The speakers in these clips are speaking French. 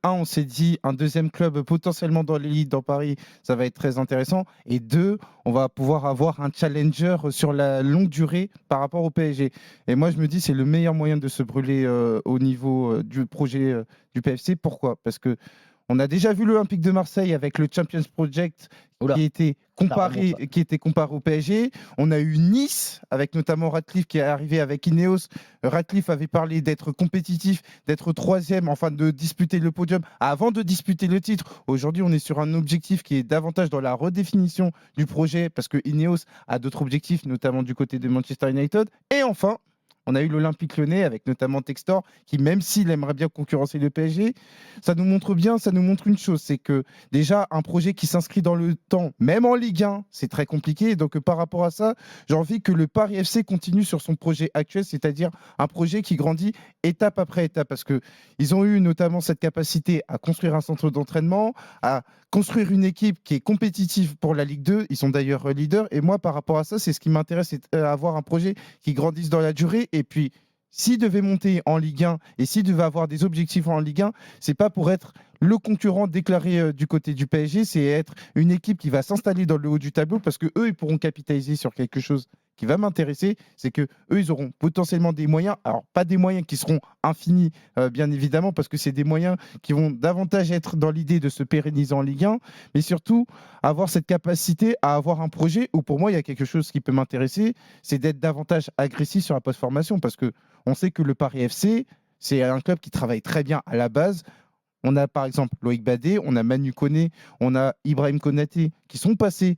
on s'est dit un deuxième club potentiellement dans l'élite dans Paris, ça va être très intéressant. Et deux, on va pouvoir avoir un challenger sur la longue durée par rapport au PSG. Et moi, je me dis, c'est le meilleur moyen de se brûler au niveau du projet du PFC. Pourquoi? Parce que on a déjà vu l'Olympique de Marseille avec le Champions Project Oula, ça remonte. qui était comparé au PSG. On a eu Nice avec notamment Ratcliffe qui est arrivé avec Ineos. Ratcliffe avait parlé d'être compétitif, d'être troisième, enfin de disputer le podium avant de disputer le titre. Aujourd'hui, on est sur un objectif qui est davantage dans la redéfinition du projet parce que Ineos a d'autres objectifs, notamment du côté de Manchester United. Et enfin, on a eu l'Olympique Lyonnais avec notamment Textor qui, même s'il aimerait bien concurrencer le PSG, ça nous montre bien, ça nous montre une chose, c'est que déjà un projet qui s'inscrit dans le temps, même en Ligue 1, c'est très compliqué. Donc par rapport à ça, j'ai envie que le Paris FC continue sur son projet actuel, c'est-à-dire un projet qui grandit étape après étape, parce que ils ont eu notamment cette capacité à construire un centre d'entraînement, à construire une équipe qui est compétitive pour la Ligue 2. Ils sont d'ailleurs leaders. Et moi, par rapport à ça, c'est ce qui m'intéresse, c'est avoir un projet qui grandisse dans la durée. Et puis, s'il devait monter en Ligue 1 et s'il devait avoir des objectifs en Ligue 1, c'est pas pour être le concurrent déclaré du côté du PSG, c'est être une équipe qui va s'installer dans le haut du tableau parce que eux, ils pourront capitaliser sur quelque chose qui va m'intéresser, c'est que eux, ils auront potentiellement des moyens, alors pas des moyens qui seront infinis, bien évidemment, parce que c'est des moyens qui vont davantage être dans l'idée de se pérenniser en Ligue 1, mais surtout avoir cette capacité à avoir un projet où pour moi, il y a quelque chose qui peut m'intéresser, c'est d'être davantage agressif sur la post-formation, parce que on sait que le Paris FC, c'est un club qui travaille très bien à la base. On a par exemple Loïc Badé, on a Manu Koné, on a Ibrahim Konaté qui sont passés,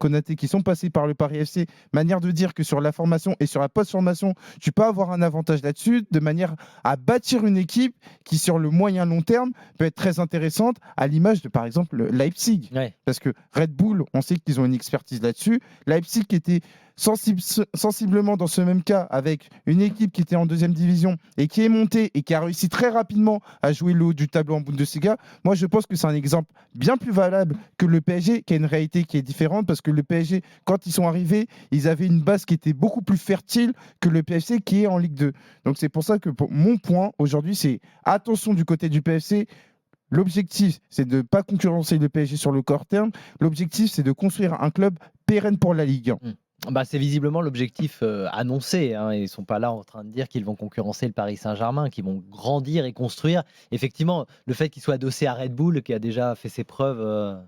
Konaté qui sont passés par le Paris FC. Manière de dire que sur la formation et sur la post-formation, tu peux avoir un avantage là-dessus, de manière à bâtir une équipe qui sur le moyen long terme peut être très intéressante, à l'image de par exemple Leipzig. Ouais. Parce que Red Bull, on sait qu'ils ont une expertise là-dessus. Leipzig qui était sensiblement dans ce même cas avec une équipe qui était en deuxième division et qui est montée et qui a réussi très rapidement à jouer le haut du tableau en Bundesliga, moi je pense que c'est un exemple bien plus valable que le PSG, qui a une réalité qui est différente parce que le PSG, quand ils sont arrivés, ils avaient une base qui était beaucoup plus fertile que le PFC qui est en Ligue 2. Donc c'est pour ça que pour mon point aujourd'hui, c'est attention du côté du PFC. L'objectif, c'est de ne pas concurrencer le PSG sur le court terme. L'objectif, c'est de construire un club pérenne pour la Ligue 1. Mmh. Bah, c'est visiblement l'objectif, annoncé, hein. Ils ne sont pas là en train de dire qu'ils vont concurrencer le Paris Saint-Germain, qu'ils vont grandir et construire. Effectivement, le fait qu'ils soient adossés à Red Bull, qui a déjà fait ses preuves,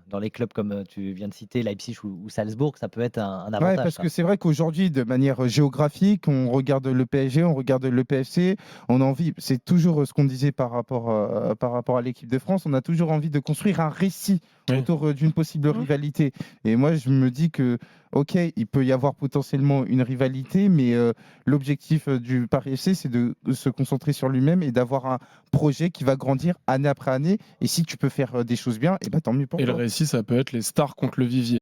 dans les clubs comme, tu viens de citer, Leipzig ou Salzbourg, ça peut être un Ouais, avantage parce ça. que c'est vrai qu'aujourd'hui, de manière géographique, on regarde le PSG, on regarde le PFC, on a envie, c'est toujours ce qu'on disait par rapport à l'équipe de France, on a toujours envie de construire un récit Oui. autour d'une possible rivalité. Et moi, je me dis que, ok, il peut y avoir potentiellement une rivalité, mais l'objectif du Paris FC, c'est de se concentrer sur lui-même et d'avoir un projet qui va grandir année après année. Et si tu peux faire des choses bien, et ben, tant mieux pour Et le toi. récit, ça peut être les stars contre le vivier.